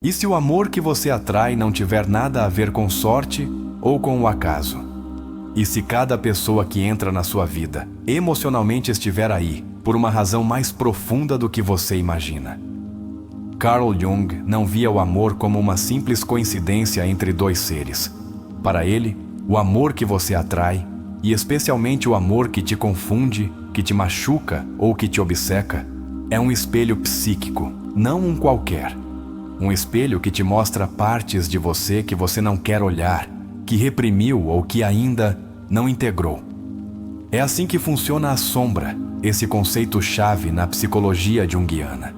E se o amor que você atrai não tiver nada a ver com sorte ou com o acaso? E se cada pessoa que entra na sua vida emocionalmente estiver aí por uma razão mais profunda do que você imagina? Carl Jung não via o amor como uma simples coincidência entre dois seres. Para ele, o amor que você atrai, e especialmente o amor que te confunde, que te machuca ou que te obceca, é um espelho psíquico, não um qualquer. Um espelho que te mostra partes de você que você não quer olhar, que reprimiu ou que ainda não integrou. É assim que funciona a sombra, esse conceito-chave na psicologia junguiana.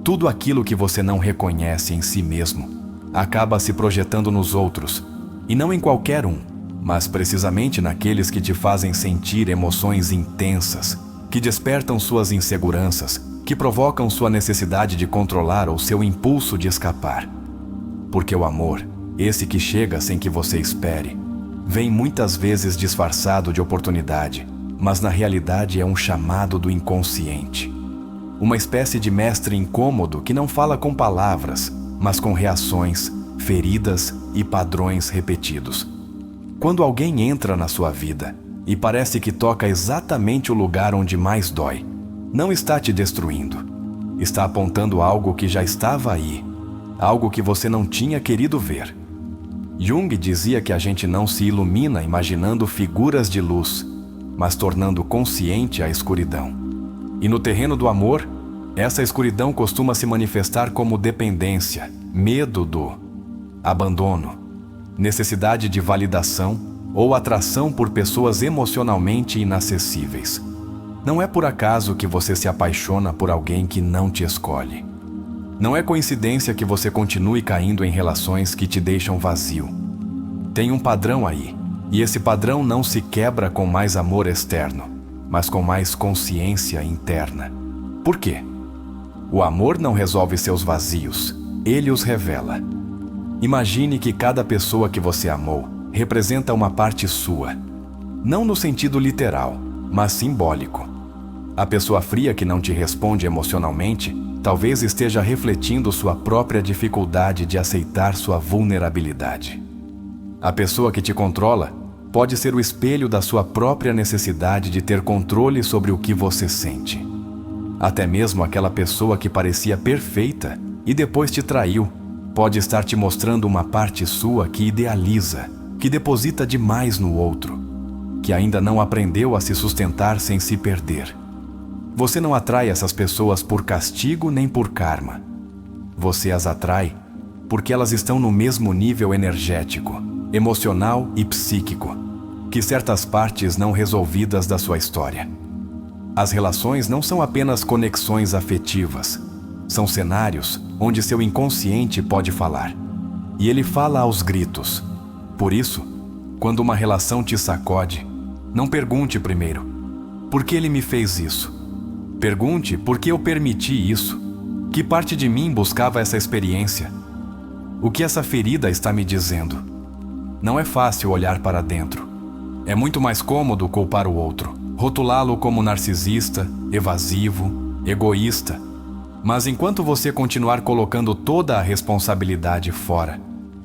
Tudo aquilo que você não reconhece em si mesmo acaba se projetando nos outros, e não em qualquer um, mas precisamente naqueles que te fazem sentir emoções intensas, que despertam suas inseguranças, que provocam sua necessidade de controlar ou seu impulso de escapar. Porque o amor, esse que chega sem que você espere, vem muitas vezes disfarçado de oportunidade, mas na realidade é um chamado do inconsciente. Uma espécie de mestre incômodo que não fala com palavras, mas com reações, feridas e padrões repetidos. Quando alguém entra na sua vida e parece que toca exatamente o lugar onde mais dói, não está te destruindo. Está apontando algo que já estava aí, algo que você não tinha querido ver. Jung dizia que a gente não se ilumina imaginando figuras de luz, mas tornando consciente a escuridão. E no terreno do amor, essa escuridão costuma se manifestar como dependência, medo do abandono, necessidade de validação ou atração por pessoas emocionalmente inacessíveis. Não é por acaso que você se apaixona por alguém que não te escolhe. Não é coincidência que você continue caindo em relações que te deixam vazio. Tem um padrão aí, e esse padrão não se quebra com mais amor externo, mas com mais consciência interna. Por quê? O amor não resolve seus vazios, ele os revela. Imagine que cada pessoa que você amou representa uma parte sua, não no sentido literal, mas simbólico. A pessoa fria que não te responde emocionalmente talvez esteja refletindo sua própria dificuldade de aceitar sua vulnerabilidade. A pessoa que te controla pode ser o espelho da sua própria necessidade de ter controle sobre o que você sente. Até mesmo aquela pessoa que parecia perfeita e depois te traiu pode estar te mostrando uma parte sua que idealiza, que deposita demais no outro, que ainda não aprendeu a se sustentar sem se perder. Você não atrai essas pessoas por castigo nem por karma. Você as atrai porque elas estão no mesmo nível energético, emocional e psíquico que certas partes não resolvidas da sua história. As relações não são apenas conexões afetivas, são cenários onde seu inconsciente pode falar. E ele fala aos gritos. Por isso, quando uma relação te sacode, não pergunte primeiro, por que ele me fez isso? Pergunte por que eu permiti isso. Que parte de mim buscava essa experiência? O que essa ferida está me dizendo? Não é fácil olhar para dentro. É muito mais cômodo culpar o outro, rotulá-lo como narcisista, evasivo, egoísta. Mas enquanto você continuar colocando toda a responsabilidade fora,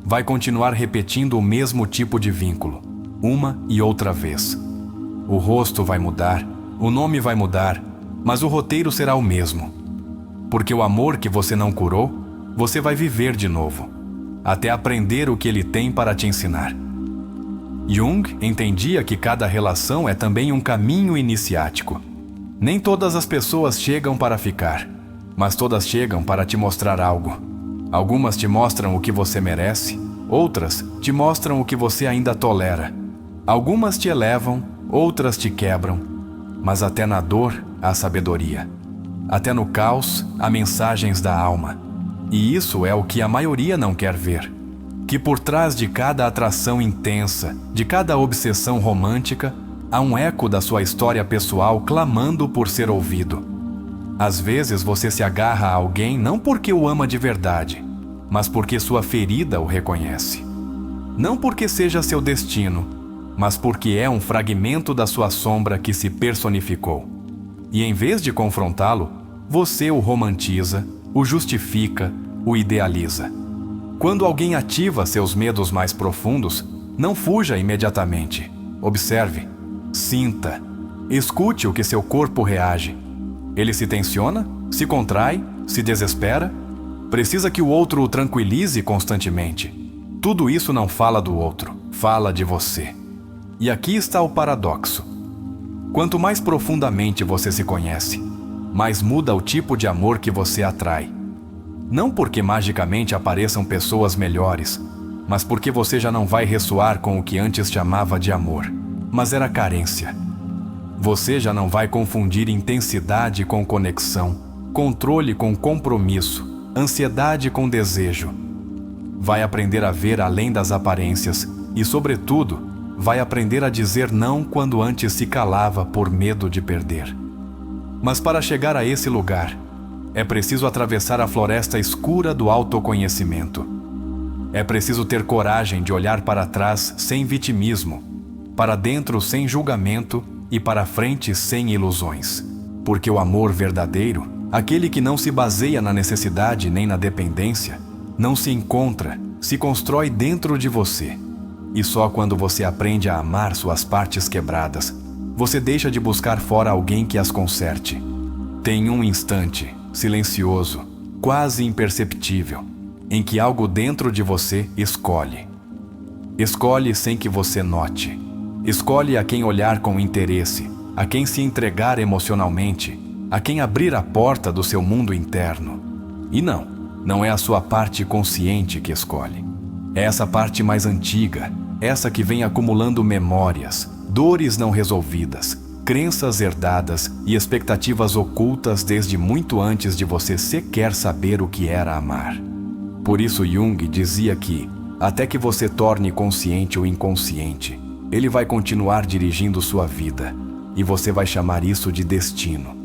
vai continuar repetindo o mesmo tipo de vínculo, uma e outra vez. O rosto vai mudar, o nome vai mudar, mas o roteiro será o mesmo. Porque o amor que você não curou, você vai viver de novo, até aprender o que ele tem para te ensinar. Jung entendia que cada relação é também um caminho iniciático. Nem todas as pessoas chegam para ficar, mas todas chegam para te mostrar algo. Algumas te mostram o que você merece, outras te mostram o que você ainda tolera. Algumas te elevam, outras te quebram, mas até na dor há sabedoria. Até no caos há mensagens da alma. E isso é o que a maioria não quer ver. Que por trás de cada atração intensa, de cada obsessão romântica, há um eco da sua história pessoal clamando por ser ouvido. Às vezes você se agarra a alguém não porque o ama de verdade, mas porque sua ferida o reconhece. Não porque seja seu destino, mas porque é um fragmento da sua sombra que se personificou. E em vez de confrontá-lo, você o romantiza, o justifica, o idealiza. Quando alguém ativa seus medos mais profundos, não fuja imediatamente. Observe, sinta, escute o que seu corpo reage. Ele se tensiona, se contrai, se desespera? Precisa que o outro o tranquilize constantemente. Tudo isso não fala do outro, fala de você. E aqui está o paradoxo. Quanto mais profundamente você se conhece, mais muda o tipo de amor que você atrai. Não porque magicamente apareçam pessoas melhores, mas porque você já não vai ressoar com o que antes chamava de amor, mas era carência. Você já não vai confundir intensidade com conexão, controle com compromisso, ansiedade com desejo. Vai aprender a ver além das aparências e, sobretudo, vai aprender a dizer não quando antes se calava por medo de perder. Mas para chegar a esse lugar, é preciso atravessar a floresta escura do autoconhecimento. É preciso ter coragem de olhar para trás sem vitimismo, para dentro sem julgamento e para frente sem ilusões. Porque o amor verdadeiro, aquele que não se baseia na necessidade nem na dependência, não se encontra, se constrói dentro de você. E só quando você aprende a amar suas partes quebradas, você deixa de buscar fora alguém que as conserte. Tem um instante, silencioso, quase imperceptível, em que algo dentro de você escolhe. Escolhe sem que você note. Escolhe a quem olhar com interesse, a quem se entregar emocionalmente, a quem abrir a porta do seu mundo interno. E não é a sua parte consciente que escolhe. É essa parte mais antiga, essa que vem acumulando memórias, dores não resolvidas, crenças herdadas e expectativas ocultas desde muito antes de você sequer saber o que era amar. Por isso Jung dizia que, até que você torne consciente o inconsciente, ele vai continuar dirigindo sua vida, e você vai chamar isso de destino.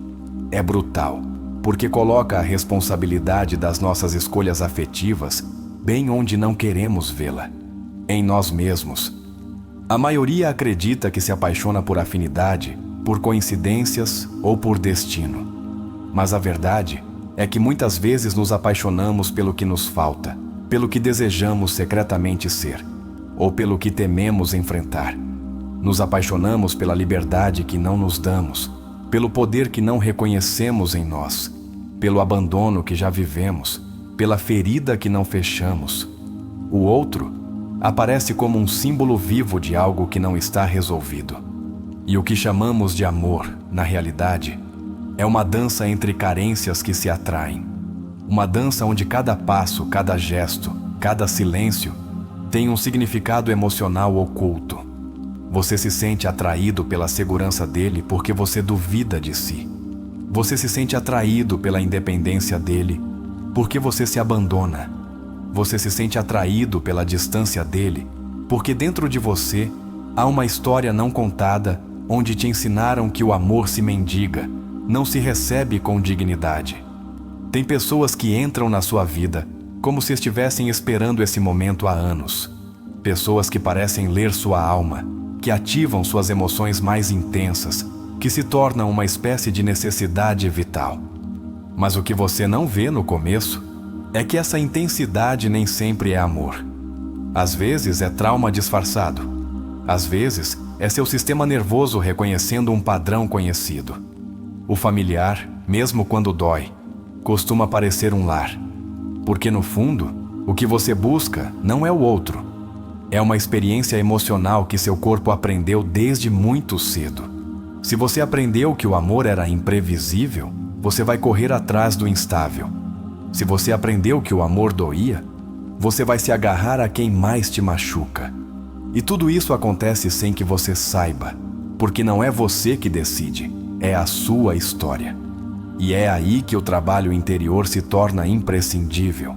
É brutal, porque coloca a responsabilidade das nossas escolhas afetivas bem onde não queremos vê-la, em nós mesmos. A maioria acredita que se apaixona por afinidade, por coincidências ou por destino. Mas a verdade é que muitas vezes nos apaixonamos pelo que nos falta, pelo que desejamos secretamente ser, ou pelo que tememos enfrentar. Nos apaixonamos pela liberdade que não nos damos, pelo poder que não reconhecemos em nós, pelo abandono que já vivemos, pela ferida que não fechamos. O outro aparece como um símbolo vivo de algo que não está resolvido. E o que chamamos de amor, na realidade, é uma dança entre carências que se atraem. Uma dança onde cada passo, cada gesto, cada silêncio tem um significado emocional oculto. Você se sente atraído pela segurança dele porque você duvida de si. Você se sente atraído pela independência dele porque você se abandona. Você se sente atraído pela distância dele porque dentro de você há uma história não contada onde te ensinaram que o amor se mendiga, não se recebe com dignidade. Tem pessoas que entram na sua vida como se estivessem esperando esse momento há anos. Pessoas que parecem ler sua alma, que ativam suas emoções mais intensas, que se tornam uma espécie de necessidade vital. Mas o que você não vê no começo é que essa intensidade nem sempre é amor. Às vezes é trauma disfarçado. Às vezes é seu sistema nervoso reconhecendo um padrão conhecido. O familiar, mesmo quando dói, costuma parecer um lar. Porque no fundo, o que você busca não é o outro. É uma experiência emocional que seu corpo aprendeu desde muito cedo. Se você aprendeu que o amor era imprevisível, você vai correr atrás do instável. Se você aprendeu que o amor doía, você vai se agarrar a quem mais te machuca. E tudo isso acontece sem que você saiba, porque não é você que decide, é a sua história. E é aí que o trabalho interior se torna imprescindível,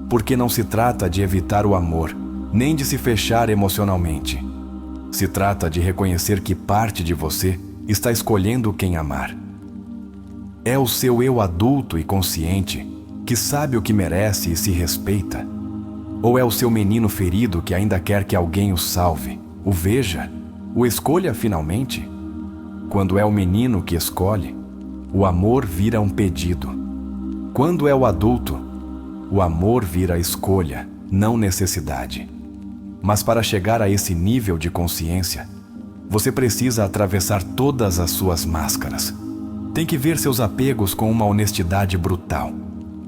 porque não se trata de evitar o amor, nem de se fechar emocionalmente. Se trata de reconhecer que parte de você está escolhendo quem amar. É o seu eu adulto e consciente que sabe o que merece e se respeita? Ou é o seu menino ferido que ainda quer que alguém o salve, o veja, o escolha finalmente? Quando é o menino que escolhe, o amor vira um pedido. Quando é o adulto, o amor vira escolha, não necessidade. Mas para chegar a esse nível de consciência, você precisa atravessar todas as suas máscaras. Tem que ver seus apegos com uma honestidade brutal.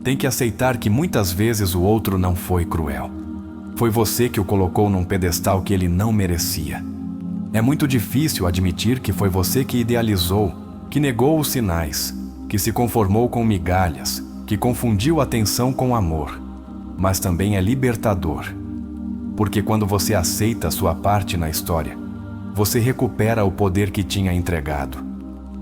Tem que aceitar que muitas vezes o outro não foi cruel. Foi você que o colocou num pedestal que ele não merecia. É muito difícil admitir que foi você que idealizou, que negou os sinais, que se conformou com migalhas, que confundiu atenção com amor. Mas também é libertador. Porque quando você aceita sua parte na história, você recupera o poder que tinha entregado.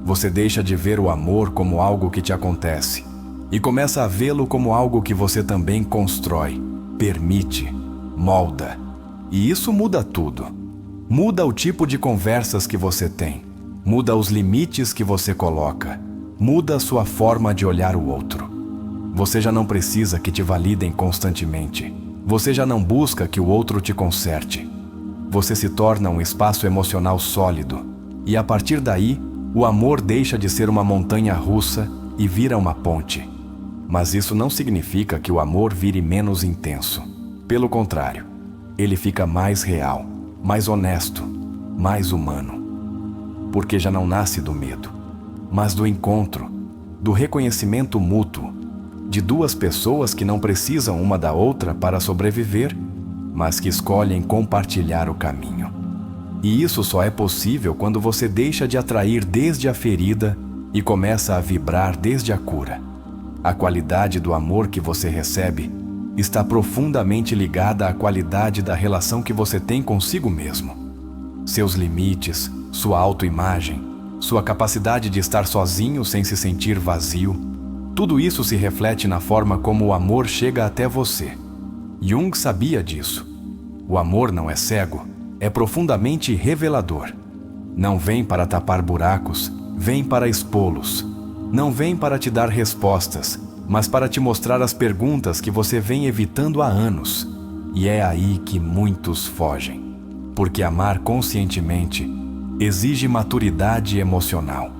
Você deixa de ver o amor como algo que te acontece e começa a vê-lo como algo que você também constrói, permite, molda. E isso muda tudo. Muda o tipo de conversas que você tem, muda os limites que você coloca, muda a sua forma de olhar o outro. Você já não precisa que te validem constantemente. Você já não busca que o outro te conserte. Você se torna um espaço emocional sólido e, a partir daí, o amor deixa de ser uma montanha russa e vira uma ponte. Mas isso não significa que o amor vire menos intenso. Pelo contrário, ele fica mais real, mais honesto, mais humano. Porque já não nasce do medo, mas do encontro, do reconhecimento mútuo, de duas pessoas que não precisam uma da outra para sobreviver, mas que escolhem compartilhar o caminho. E isso só é possível quando você deixa de atrair desde a ferida e começa a vibrar desde a cura. A qualidade do amor que você recebe está profundamente ligada à qualidade da relação que você tem consigo mesmo. Seus limites, sua autoimagem, sua capacidade de estar sozinho sem se sentir vazio, tudo isso se reflete na forma como o amor chega até você. Jung sabia disso. O amor não é cego, é profundamente revelador. Não vem para tapar buracos, vem para expô-los. Não vem para te dar respostas, mas para te mostrar as perguntas que você vem evitando há anos. E é aí que muitos fogem. Porque amar conscientemente exige maturidade emocional.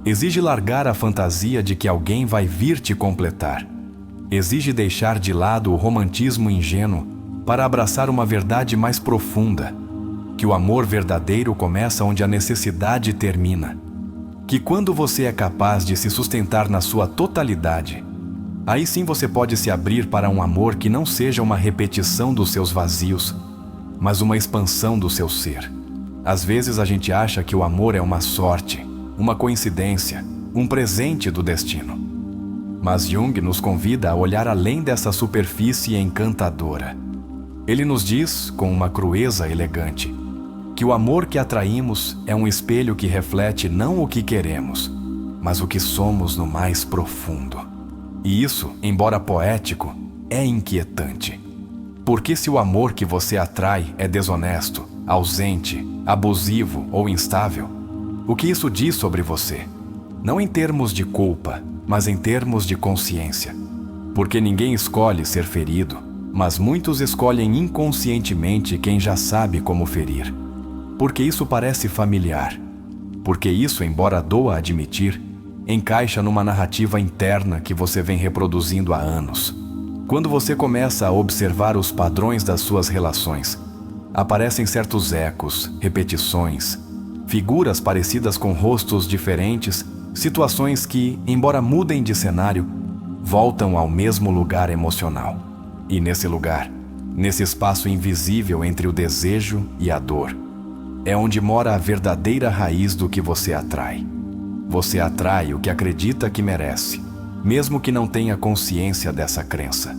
Exige largar a fantasia de que alguém vai vir te completar. Exige deixar de lado o romantismo ingênuo para abraçar uma verdade mais profunda, que o amor verdadeiro começa onde a necessidade termina. Que quando você é capaz de se sustentar na sua totalidade, aí sim você pode se abrir para um amor que não seja uma repetição dos seus vazios, mas uma expansão do seu ser. Às vezes a gente acha que o amor é uma sorte, uma coincidência, um presente do destino. Mas Jung nos convida a olhar além dessa superfície encantadora. Ele nos diz, com uma crueza elegante, que o amor que atraímos é um espelho que reflete não o que queremos, mas o que somos no mais profundo. E isso, embora poético, é inquietante. Porque se o amor que você atrai é desonesto, ausente, abusivo ou instável, o que isso diz sobre você? Não em termos de culpa, mas em termos de consciência. Porque ninguém escolhe ser ferido, mas muitos escolhem inconscientemente quem já sabe como ferir. Porque isso parece familiar. Porque isso, embora doa admitir, encaixa numa narrativa interna que você vem reproduzindo há anos. Quando você começa a observar os padrões das suas relações, aparecem certos ecos, repetições, figuras parecidas com rostos diferentes, situações que, embora mudem de cenário, voltam ao mesmo lugar emocional. E nesse lugar, nesse espaço invisível entre o desejo e a dor, é onde mora a verdadeira raiz do que você atrai. Você atrai o que acredita que merece, mesmo que não tenha consciência dessa crença.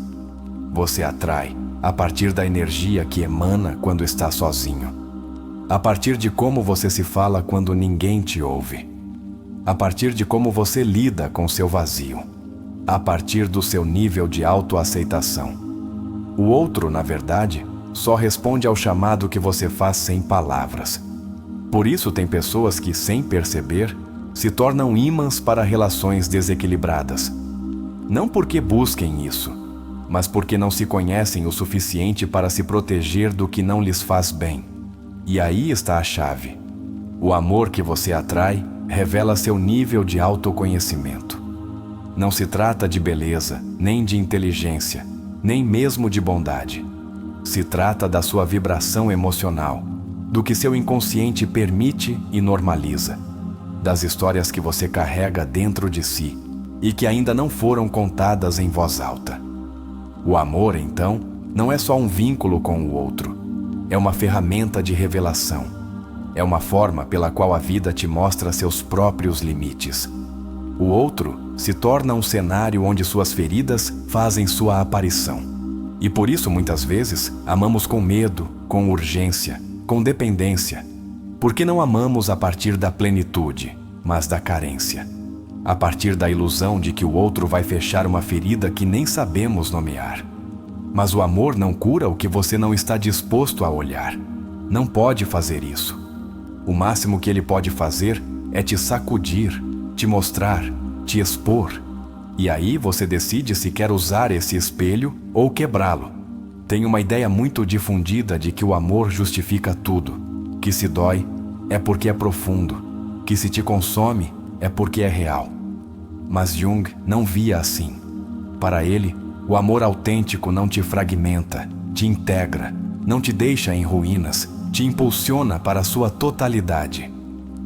Você atrai a partir da energia que emana quando está sozinho. A partir de como você se fala quando ninguém te ouve. A partir de como você lida com seu vazio. A partir do seu nível de autoaceitação. O outro, na verdade, só responde ao chamado que você faz sem palavras. Por isso tem pessoas que, sem perceber, se tornam ímãs para relações desequilibradas. Não porque busquem isso, mas porque não se conhecem o suficiente para se proteger do que não lhes faz bem. E aí está a chave. O amor que você atrai revela seu nível de autoconhecimento. Não se trata de beleza, nem de inteligência, nem mesmo de bondade. Se trata da sua vibração emocional, do que seu inconsciente permite e normaliza, das histórias que você carrega dentro de si e que ainda não foram contadas em voz alta. O amor, então, não é só um vínculo com o outro, é uma ferramenta de revelação. É uma forma pela qual a vida te mostra seus próprios limites. O outro se torna um cenário onde suas feridas fazem sua aparição. E por isso, muitas vezes, amamos com medo, com urgência, com dependência, porque não amamos a partir da plenitude, mas da carência. A partir da ilusão de que o outro vai fechar uma ferida que nem sabemos nomear. Mas o amor não cura o que você não está disposto a olhar. Não pode fazer isso. O máximo que ele pode fazer é te sacudir, te mostrar, te expor. E aí você decide se quer usar esse espelho ou quebrá-lo. Tem uma ideia muito difundida de que o amor justifica tudo, que se dói é porque é profundo, que se te consome é porque é real. Mas Jung não via assim. Para ele, o amor autêntico não te fragmenta, te integra, não te deixa em ruínas, te impulsiona para a sua totalidade.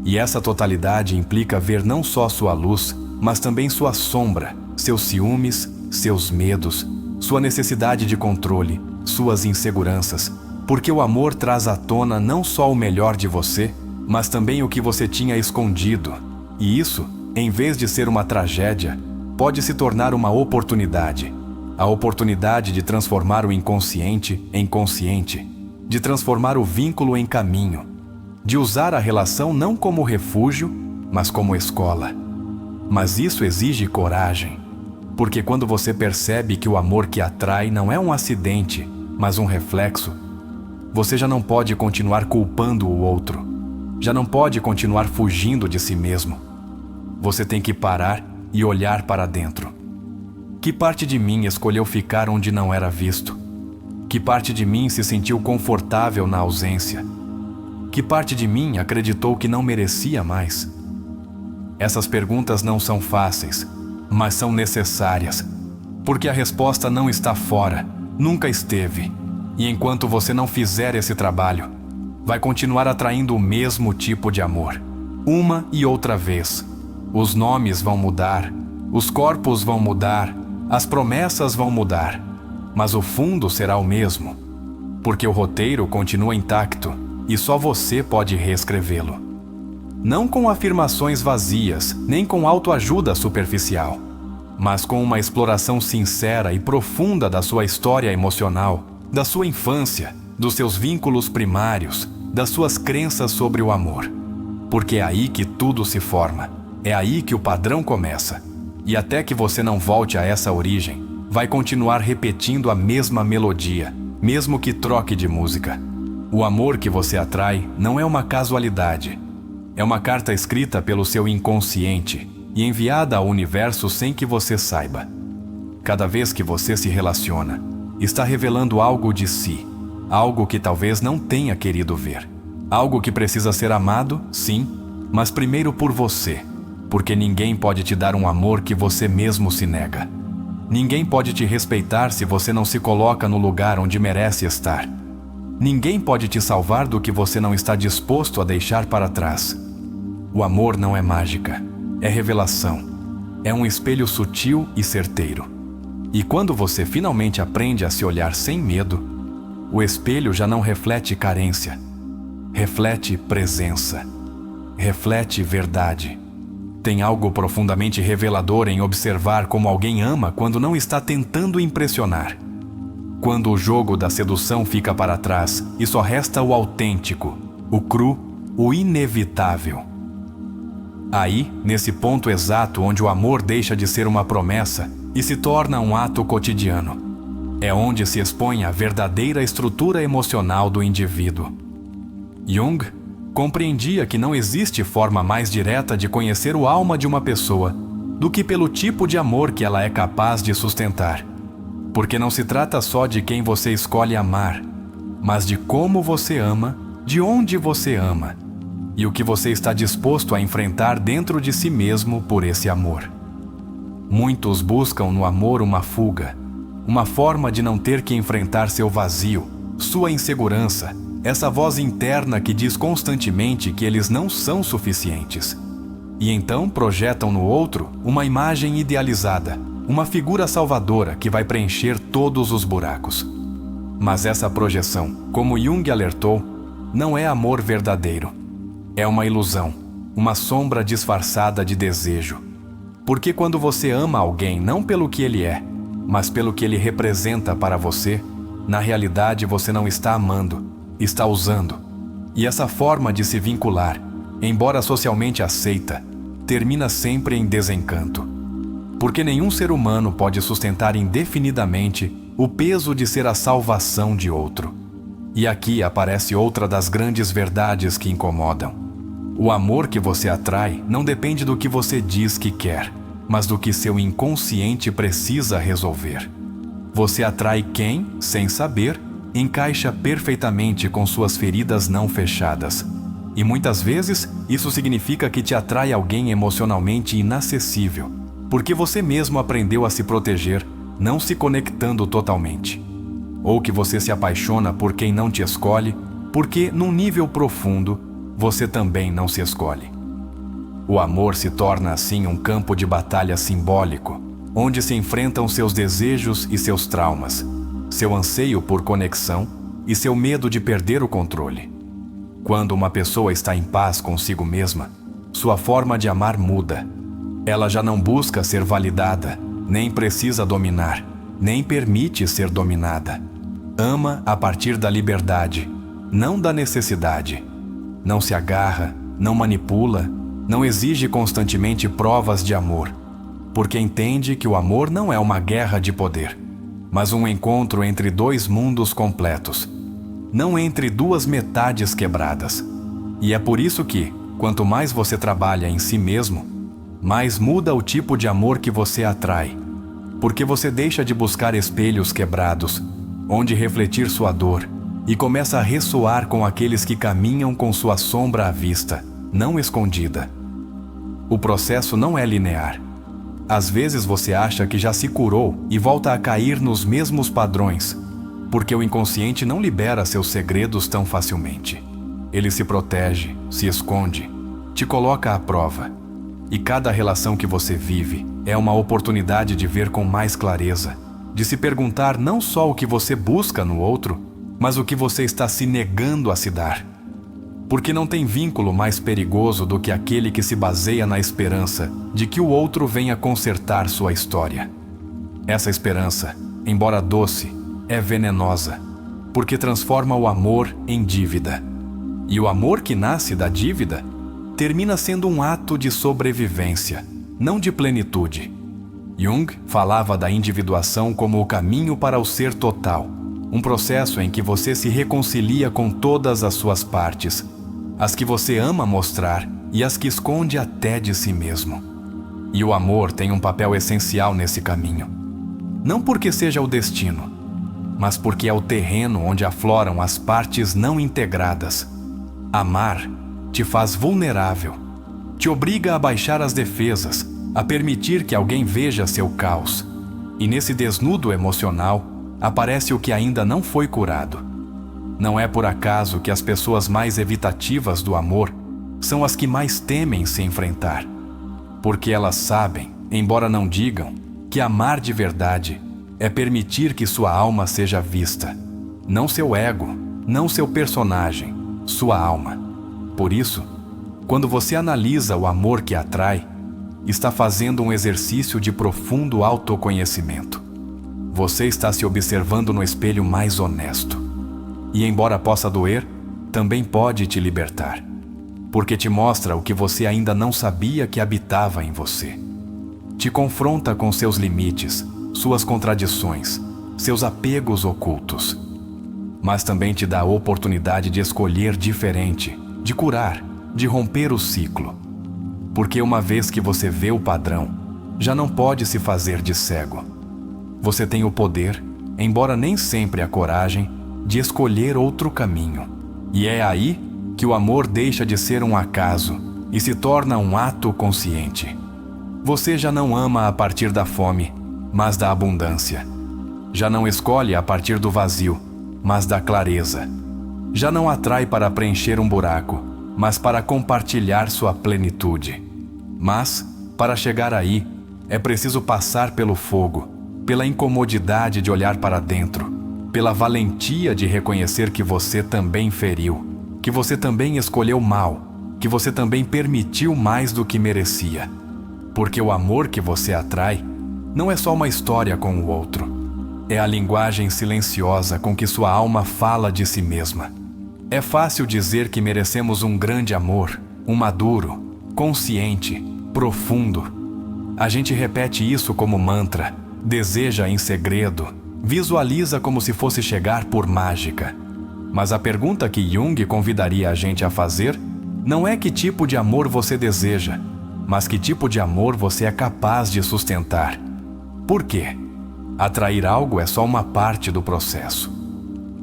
E essa totalidade implica ver não só sua luz, mas também sua sombra, seus ciúmes, seus medos, sua necessidade de controle, suas inseguranças, porque o amor traz à tona não só o melhor de você, mas também o que você tinha escondido. E isso, em vez de ser uma tragédia, pode se tornar uma oportunidade. A oportunidade de transformar o inconsciente em consciente, de transformar o vínculo em caminho, de usar a relação não como refúgio, mas como escola. Mas isso exige coragem, porque quando você percebe que o amor que atrai não é um acidente, mas um reflexo, você já não pode continuar culpando o outro, já não pode continuar fugindo de si mesmo. Você tem que parar e olhar para dentro. Que parte de mim escolheu ficar onde não era visto? Que parte de mim se sentiu confortável na ausência? Que parte de mim acreditou que não merecia mais? Essas perguntas não são fáceis, mas são necessárias, porque a resposta não está fora, nunca esteve. E enquanto você não fizer esse trabalho, vai continuar atraindo o mesmo tipo de amor, uma e outra vez. Os nomes vão mudar, os corpos vão mudar, as promessas vão mudar, mas o fundo será o mesmo, porque o roteiro continua intacto e só você pode reescrevê-lo. Não com afirmações vazias, nem com autoajuda superficial, mas com uma exploração sincera e profunda da sua história emocional, da sua infância, dos seus vínculos primários, das suas crenças sobre o amor. Porque é aí que tudo se forma, é aí que o padrão começa. E até que você não volte a essa origem, vai continuar repetindo a mesma melodia, mesmo que troque de música. O amor que você atrai não é uma casualidade. É uma carta escrita pelo seu inconsciente e enviada ao universo sem que você saiba. Cada vez que você se relaciona, está revelando algo de si, algo que talvez não tenha querido ver. Algo que precisa ser amado, sim, mas primeiro por você. Porque ninguém pode te dar um amor que você mesmo se nega. Ninguém pode te respeitar se você não se coloca no lugar onde merece estar. Ninguém pode te salvar do que você não está disposto a deixar para trás. O amor não é mágica, é revelação. É um espelho sutil e certeiro. E quando você finalmente aprende a se olhar sem medo, o espelho já não reflete carência. Reflete presença. Reflete verdade. Tem algo profundamente revelador em observar como alguém ama quando não está tentando impressionar. Quando o jogo da sedução fica para trás e só resta o autêntico, o cru, o inevitável. Aí, nesse ponto exato onde o amor deixa de ser uma promessa e se torna um ato cotidiano, é onde se expõe a verdadeira estrutura emocional do indivíduo. Jung compreendia que não existe forma mais direta de conhecer o alma de uma pessoa do que pelo tipo de amor que ela é capaz de sustentar. Porque não se trata só de quem você escolhe amar, mas de como você ama, de onde você ama, e o que você está disposto a enfrentar dentro de si mesmo por esse amor. Muitos buscam no amor uma fuga, uma forma de não ter que enfrentar seu vazio, sua insegurança, essa voz interna que diz constantemente que eles não são suficientes. E então projetam no outro uma imagem idealizada, uma figura salvadora que vai preencher todos os buracos. Mas essa projeção, como Jung alertou, não é amor verdadeiro. É uma ilusão, uma sombra disfarçada de desejo. Porque quando você ama alguém não pelo que ele é, mas pelo que ele representa para você, na realidade você não está amando, está usando. E essa forma de se vincular, embora socialmente aceita, termina sempre em desencanto. Porque nenhum ser humano pode sustentar indefinidamente o peso de ser a salvação de outro. E aqui aparece outra das grandes verdades que incomodam. O amor que você atrai não depende do que você diz que quer, mas do que seu inconsciente precisa resolver. Você atrai quem, sem saber, encaixa perfeitamente com suas feridas não fechadas. E muitas vezes, isso significa que te atrai alguém emocionalmente inacessível, porque você mesmo aprendeu a se proteger, não se conectando totalmente. Ou que você se apaixona por quem não te escolhe, porque, num nível profundo, você também não se escolhe. O amor se torna assim um campo de batalha simbólico, onde se enfrentam seus desejos e seus traumas, seu anseio por conexão e seu medo de perder o controle. Quando uma pessoa está em paz consigo mesma, sua forma de amar muda. Ela já não busca ser validada, nem precisa dominar, nem permite ser dominada. Ama a partir da liberdade, não da necessidade. Não se agarra, não manipula, não exige constantemente provas de amor, porque entende que o amor não é uma guerra de poder, mas um encontro entre dois mundos completos, não entre duas metades quebradas. E é por isso que, quanto mais você trabalha em si mesmo, mais muda o tipo de amor que você atrai, porque você deixa de buscar espelhos quebrados, onde refletir sua dor, e começa a ressoar com aqueles que caminham com sua sombra à vista, não escondida. O processo não é linear. Às vezes você acha que já se curou e volta a cair nos mesmos padrões, porque o inconsciente não libera seus segredos tão facilmente. Ele se protege, se esconde, te coloca à prova. E cada relação que você vive é uma oportunidade de ver com mais clareza, de se perguntar não só o que você busca no outro, mas o que você está se negando a se dar. Porque não tem vínculo mais perigoso do que aquele que se baseia na esperança de que o outro venha consertar sua história. Essa esperança, embora doce, é venenosa, porque transforma o amor em dívida. E o amor que nasce da dívida termina sendo um ato de sobrevivência, não de plenitude. Jung falava da individuação como o caminho para o ser total, um processo em que você se reconcilia com todas as suas partes, as que você ama mostrar e as que esconde até de si mesmo. E o amor tem um papel essencial nesse caminho. Não porque seja o destino, mas porque é o terreno onde afloram as partes não integradas. Amar te faz vulnerável, te obriga a baixar as defesas, a permitir que alguém veja seu caos. E nesse desnudo emocional, aparece o que ainda não foi curado. Não é por acaso que as pessoas mais evitativas do amor são as que mais temem se enfrentar. Porque elas sabem, embora não digam, que amar de verdade é permitir que sua alma seja vista. Não seu ego, não seu personagem, sua alma. Por isso, quando você analisa o amor que atrai, está fazendo um exercício de profundo autoconhecimento. Você está se observando no espelho mais honesto. E embora possa doer, também pode te libertar, porque te mostra o que você ainda não sabia que habitava em você. Te confronta com seus limites, suas contradições, seus apegos ocultos. Mas também te dá a oportunidade de escolher diferente, de curar, de romper o ciclo. Porque uma vez que você vê o padrão, já não pode se fazer de cego. Você tem o poder, embora nem sempre a coragem, de escolher outro caminho. E é aí que o amor deixa de ser um acaso e se torna um ato consciente. Você já não ama a partir da fome, mas da abundância. Já não escolhe a partir do vazio, mas da clareza. Já não atrai para preencher um buraco, mas para compartilhar sua plenitude. Mas, para chegar aí, é preciso passar pelo fogo, pela incomodidade de olhar para dentro, pela valentia de reconhecer que você também feriu, que você também escolheu mal, que você também permitiu mais do que merecia. Porque o amor que você atrai não é só uma história com o outro. É a linguagem silenciosa com que sua alma fala de si mesma. É fácil dizer que merecemos um grande amor, um maduro, consciente, profundo. A gente repete isso como mantra, deseja em segredo, visualiza como se fosse chegar por mágica. Mas a pergunta que Jung convidaria a gente a fazer não é que tipo de amor você deseja, mas que tipo de amor você é capaz de sustentar. Por quê? Atrair algo é só uma parte do processo.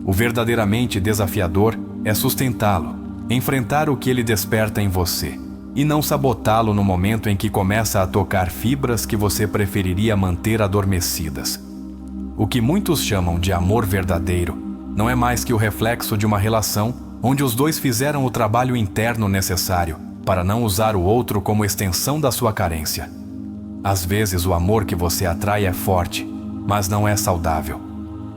O verdadeiramente desafiador é sustentá-lo, enfrentar o que ele desperta em você, e não sabotá-lo no momento em que começa a tocar fibras que você preferiria manter adormecidas. O que muitos chamam de amor verdadeiro não é mais que o reflexo de uma relação onde os dois fizeram o trabalho interno necessário para não usar o outro como extensão da sua carência. Às vezes o amor que você atrai é forte, mas não é saudável.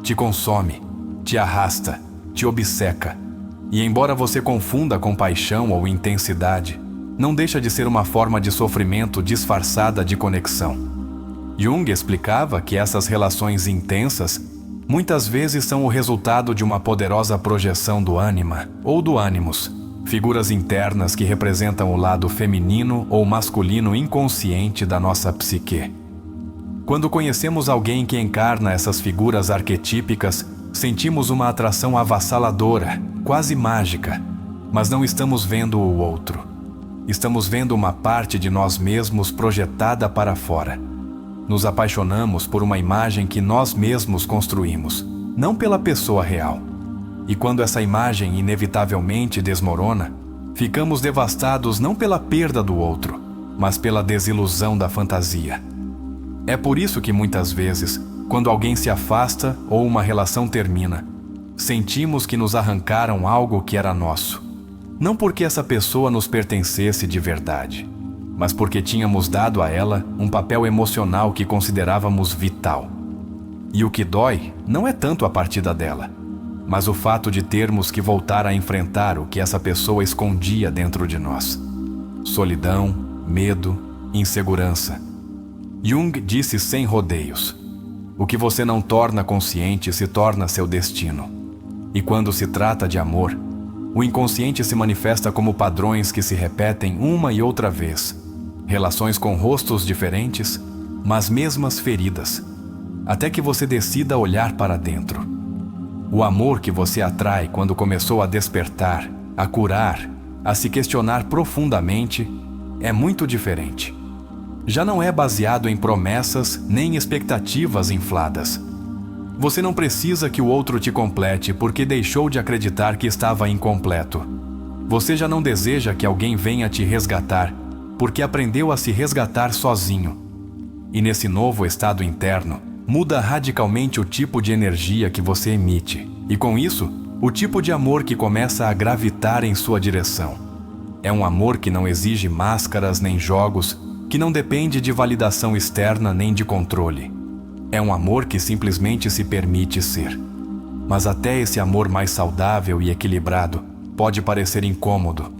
Te consome, te arrasta, te obceca. E embora você confunda com paixão ou intensidade, não deixa de ser uma forma de sofrimento disfarçada de conexão. Jung explicava que essas relações intensas muitas vezes são o resultado de uma poderosa projeção do ânima ou do ânimos, figuras internas que representam o lado feminino ou masculino inconsciente da nossa psique. Quando conhecemos alguém que encarna essas figuras arquetípicas, sentimos uma atração avassaladora, quase mágica, mas não estamos vendo o outro. Estamos vendo uma parte de nós mesmos projetada para fora. Nos apaixonamos por uma imagem que nós mesmos construímos, não pela pessoa real. E quando essa imagem inevitavelmente desmorona, ficamos devastados não pela perda do outro, mas pela desilusão da fantasia. É por isso que muitas vezes, quando alguém se afasta ou uma relação termina, sentimos que nos arrancaram algo que era nosso. Não porque essa pessoa nos pertencesse de verdade, mas porque tínhamos dado a ela um papel emocional que considerávamos vital. E o que dói não é tanto a partida dela, mas o fato de termos que voltar a enfrentar o que essa pessoa escondia dentro de nós. Solidão, medo, insegurança. Jung disse sem rodeios: o que você não torna consciente se torna seu destino. E quando se trata de amor, o inconsciente se manifesta como padrões que se repetem uma e outra vez. Relações com rostos diferentes, mas mesmas feridas, até que você decida olhar para dentro. O amor que você atrai quando começou a despertar, a curar, a se questionar profundamente, é muito diferente. Já não é baseado em promessas nem expectativas infladas. Você não precisa que o outro te complete porque deixou de acreditar que estava incompleto. Você já não deseja que alguém venha te resgatar porque aprendeu a se resgatar sozinho. E nesse novo estado interno, muda radicalmente o tipo de energia que você emite. E com isso, o tipo de amor que começa a gravitar em sua direção. É um amor que não exige máscaras nem jogos, que não depende de validação externa nem de controle. É um amor que simplesmente se permite ser. Mas até esse amor mais saudável e equilibrado pode parecer incômodo,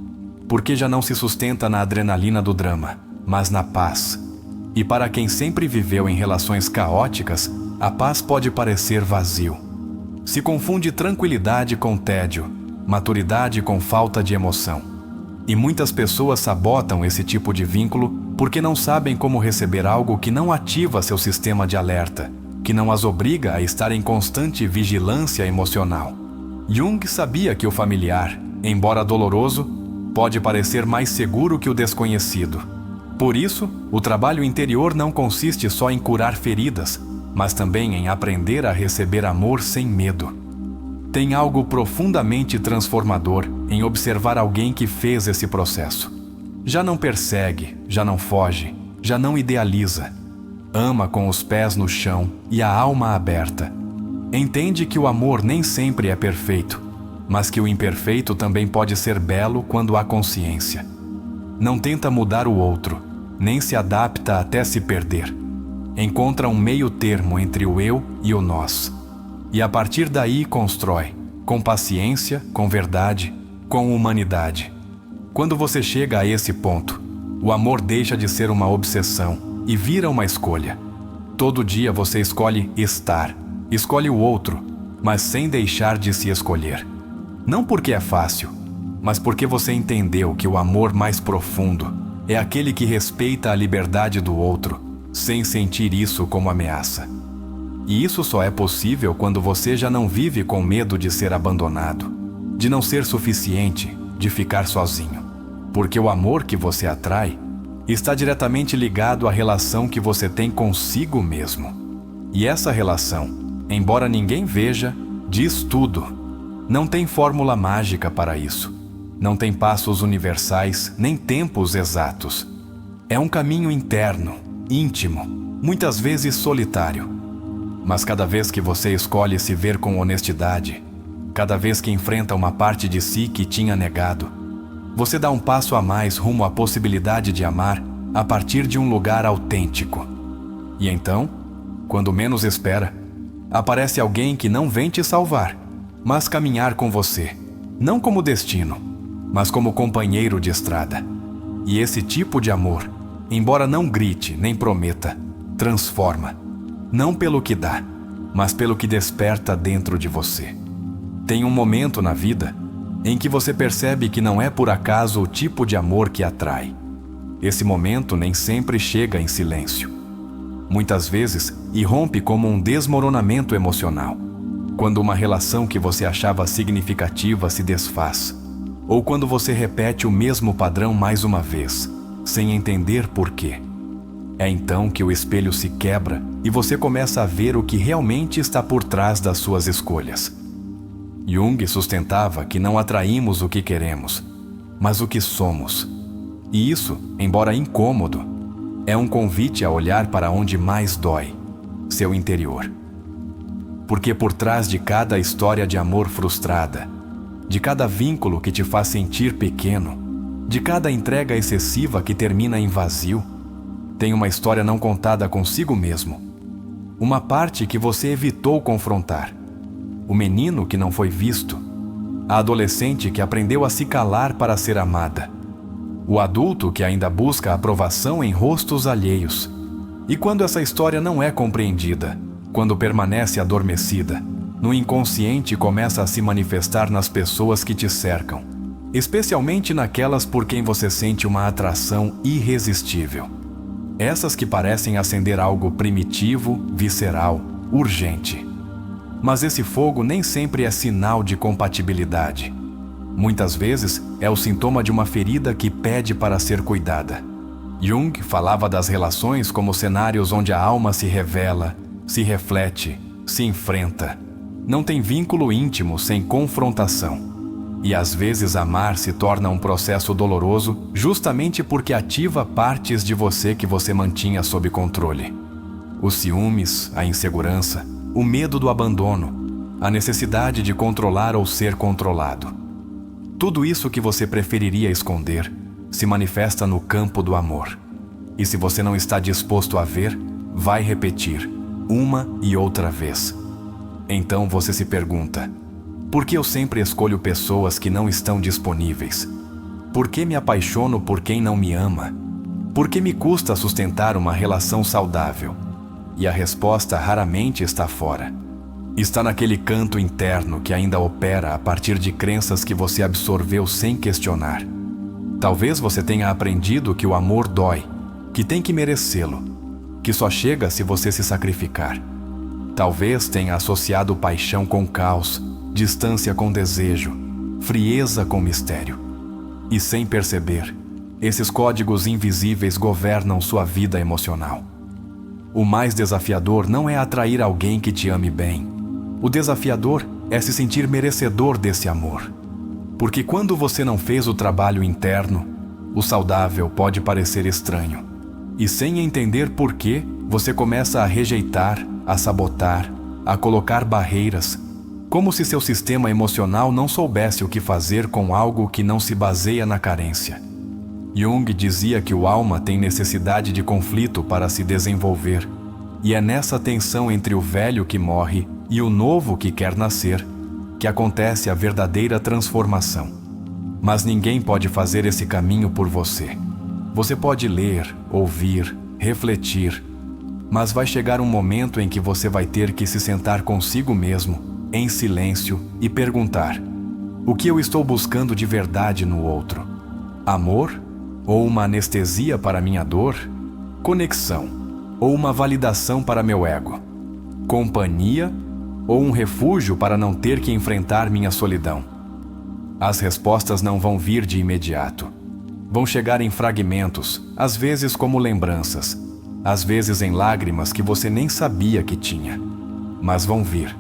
porque já não se sustenta na adrenalina do drama, mas na paz. E para quem sempre viveu em relações caóticas, a paz pode parecer vazio. Se confunde tranquilidade com tédio, maturidade com falta de emoção. E muitas pessoas sabotam esse tipo de vínculo porque não sabem como receber algo que não ativa seu sistema de alerta, que não as obriga a estar em constante vigilância emocional. Jung sabia que o familiar, embora doloroso, pode parecer mais seguro que o desconhecido. Por isso, o trabalho interior não consiste só em curar feridas, mas também em aprender a receber amor sem medo. Tem algo profundamente transformador em observar alguém que fez esse processo. Já não persegue, já não foge, já não idealiza. Ama com os pés no chão e a alma aberta, Entende que o amor nem sempre é perfeito, mas que o imperfeito também pode ser belo quando há consciência. Não tenta mudar o outro, nem se adapta até se perder. Encontra um meio termo entre o eu e o nós. E a partir daí constrói, com paciência, com verdade, com humanidade. Quando você chega a esse ponto, o amor deixa de ser uma obsessão e vira uma escolha. Todo dia você escolhe estar, escolhe o outro, mas sem deixar de se escolher. Não porque é fácil, mas porque você entendeu que o amor mais profundo é aquele que respeita a liberdade do outro, sem sentir isso como ameaça. E isso só é possível quando você já não vive com medo de ser abandonado, de não ser suficiente, de ficar sozinho. Porque o amor que você atrai está diretamente ligado à relação que você tem consigo mesmo. E essa relação, embora ninguém veja, diz tudo. Não tem fórmula mágica para isso. Não tem passos universais, nem tempos exatos. É um caminho interno, íntimo, muitas vezes solitário. Mas cada vez que você escolhe se ver com honestidade, cada vez que enfrenta uma parte de si que tinha negado, você dá um passo a mais rumo à possibilidade de amar a partir de um lugar autêntico. E então, quando menos espera, aparece alguém que não vem te salvar, mas caminhar com você, não como destino, mas como companheiro de estrada. E esse tipo de amor, embora não grite nem prometa, transforma, não pelo que dá, mas pelo que desperta dentro de você. Tem um momento na vida em que você percebe que não é por acaso o tipo de amor que atrai. Esse momento nem sempre chega em silêncio. Muitas vezes irrompe como um desmoronamento emocional, quando uma relação que você achava significativa se desfaz, ou quando você repete o mesmo padrão mais uma vez, sem entender por quê. É então que o espelho se quebra e você começa a ver o que realmente está por trás das suas escolhas. Jung sustentava que não atraímos o que queremos, mas o que somos. E isso, embora incômodo, é um convite a olhar para onde mais dói, seu interior. Porque por trás de cada história de amor frustrada, de cada vínculo que te faz sentir pequeno, de cada entrega excessiva que termina em vazio, tem uma história não contada consigo mesmo. Uma parte que você evitou confrontar. O menino que não foi visto. A adolescente que aprendeu a se calar para ser amada. O adulto que ainda busca aprovação em rostos alheios. E quando essa história não é compreendida, quando permanece adormecida, no inconsciente começa a se manifestar nas pessoas que te cercam, especialmente naquelas por quem você sente uma atração irresistível. Essas que parecem acender algo primitivo, visceral, urgente. Mas esse fogo nem sempre é sinal de compatibilidade. Muitas vezes é o sintoma de uma ferida que pede para ser cuidada. Jung falava das relações como cenários onde a alma se revela, se reflete, se enfrenta. Não tem vínculo íntimo sem confrontação. E às vezes amar se torna um processo doloroso justamente porque ativa partes de você que você mantinha sob controle. Os ciúmes, a insegurança, o medo do abandono, a necessidade de controlar ou ser controlado. Tudo isso que você preferiria esconder se manifesta no campo do amor. E se você não está disposto a ver, vai repetir, uma e outra vez. Então você se pergunta: por que eu sempre escolho pessoas que não estão disponíveis? Por que me apaixono por quem não me ama? Por que me custa sustentar uma relação saudável? E a resposta raramente está fora. Está naquele canto interno que ainda opera a partir de crenças que você absorveu sem questionar. Talvez você tenha aprendido que o amor dói, que tem que merecê-lo, que só chega se você se sacrificar. Talvez tenha associado paixão com caos, distância com desejo, frieza com mistério. E sem perceber, esses códigos invisíveis governam sua vida emocional. O mais desafiador não é atrair alguém que te ame bem. O desafiador é se sentir merecedor desse amor. Porque quando você não fez o trabalho interno, o saudável pode parecer estranho. E sem entender por quê, você começa a rejeitar, a sabotar, a colocar barreiras, como se seu sistema emocional não soubesse o que fazer com algo que não se baseia na carência. Jung dizia que o alma tem necessidade de conflito para se desenvolver, e é nessa tensão entre o velho que morre e o novo que quer nascer que acontece a verdadeira transformação. Mas ninguém pode fazer esse caminho por você. Você pode ler, ouvir, refletir, mas vai chegar um momento em que você vai ter que se sentar consigo mesmo, em silêncio, e perguntar: o que eu estou buscando de verdade no outro? Amor? Ou uma anestesia para minha dor? Conexão? Ou uma validação para meu ego? Companhia? Ou um refúgio para não ter que enfrentar minha solidão? As respostas não vão vir de imediato. Vão chegar em fragmentos, às vezes como lembranças, às vezes em lágrimas que você nem sabia que tinha. Mas vão vir.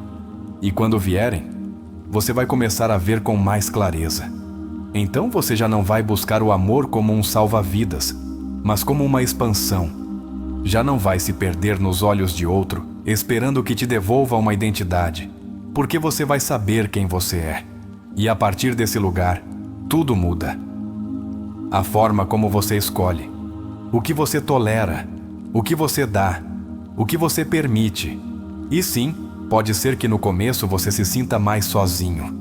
E quando vierem, você vai começar a ver com mais clareza. Então você já não vai buscar o amor como um salva-vidas, mas como uma expansão. Já não vai se perder nos olhos de outro, esperando que te devolva uma identidade, porque você vai saber quem você é. E a partir desse lugar, tudo muda. A forma como você escolhe, o que você tolera, o que você dá, o que você permite. E sim, pode ser que no começo você se sinta mais sozinho,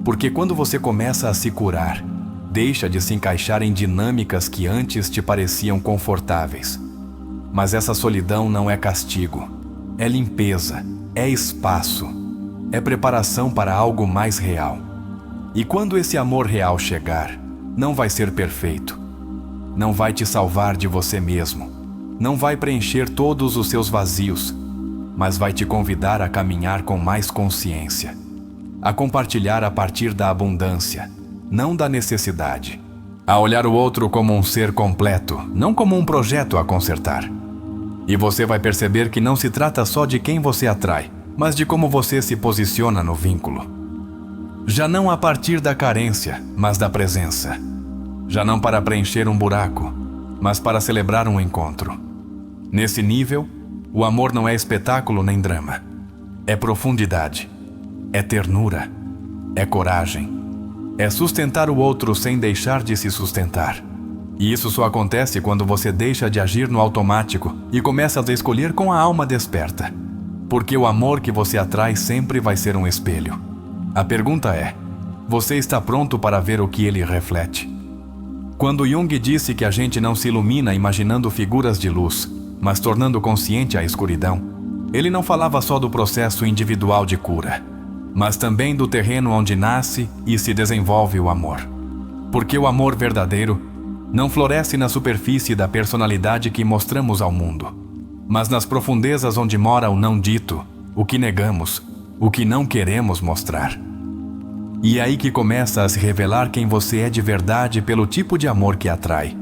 porque quando você começa a se curar, deixa de se encaixar em dinâmicas que antes te pareciam confortáveis. Mas essa solidão não é castigo, é limpeza, é espaço, é preparação para algo mais real. E quando esse amor real chegar, não vai ser perfeito, não vai te salvar de você mesmo, não vai preencher todos os seus vazios, mas vai te convidar a caminhar com mais consciência, a compartilhar a partir da abundância, não da necessidade, a olhar o outro como um ser completo, não como um projeto a consertar. E você vai perceber que não se trata só de quem você atrai, mas de como você se posiciona no vínculo. Já não a partir da carência, mas da presença. Já não para preencher um buraco, mas para celebrar um encontro. Nesse nível, o amor não é espetáculo nem drama. É profundidade, é ternura, é coragem. É sustentar o outro sem deixar de se sustentar. E isso só acontece quando você deixa de agir no automático e começa a escolher com a alma desperta. Porque o amor que você atrai sempre vai ser um espelho. A pergunta é: você está pronto para ver o que ele reflete? Quando Jung disse que a gente não se ilumina imaginando figuras de luz, mas tornando consciente a escuridão, ele não falava só do processo individual de cura, mas também do terreno onde nasce e se desenvolve o amor. Porque o amor verdadeiro não floresce na superfície da personalidade que mostramos ao mundo, mas nas profundezas onde mora o não dito, o que negamos, o que não queremos mostrar. E é aí que começa a se revelar quem você é de verdade pelo tipo de amor que atrai.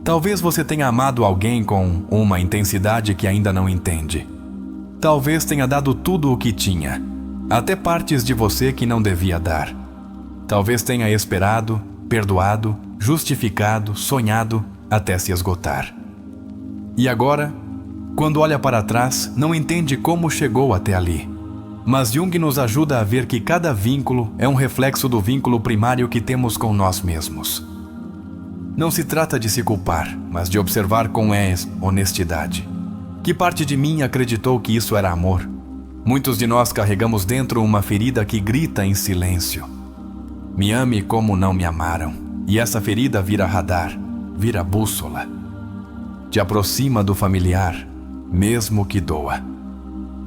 Talvez você tenha amado alguém com uma intensidade que ainda não entende. Talvez tenha dado tudo o que tinha, até partes de você que não devia dar. Talvez tenha esperado, perdoado, justificado, sonhado, até se esgotar. E agora, quando olha para trás, não entende como chegou até ali. Mas Jung nos ajuda a ver que cada vínculo é um reflexo do vínculo primário que temos com nós mesmos. Não se trata de se culpar, mas de observar com honestidade. Que parte de mim acreditou que isso era amor? Muitos de nós carregamos dentro uma ferida que grita em silêncio: me ame como não me amaram. E essa ferida vira radar, vira bússola. Te aproxima do familiar, mesmo que doa.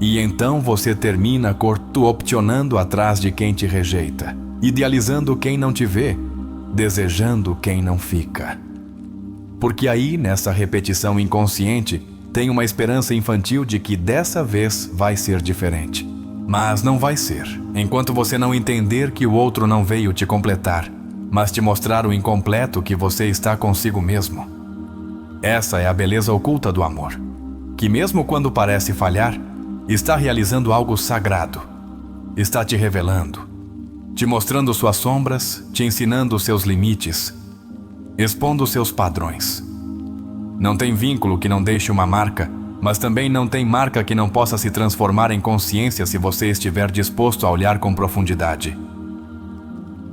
E então você termina corto-opcionando atrás de quem te rejeita, idealizando quem não te vê, desejando quem não fica. Porque aí, nessa repetição inconsciente, tem uma esperança infantil de que dessa vez vai ser diferente. Mas não vai ser, enquanto você não entender que o outro não veio te completar, mas te mostrar o incompleto que você está consigo mesmo. Essa é a beleza oculta do amor, que mesmo quando parece falhar, está realizando algo sagrado. Está te revelando, te mostrando suas sombras, te ensinando seus limites, expondo seus padrões. Não tem vínculo que não deixe uma marca, Mas também não tem marca que não possa se transformar em consciência se você estiver disposto a olhar com profundidade.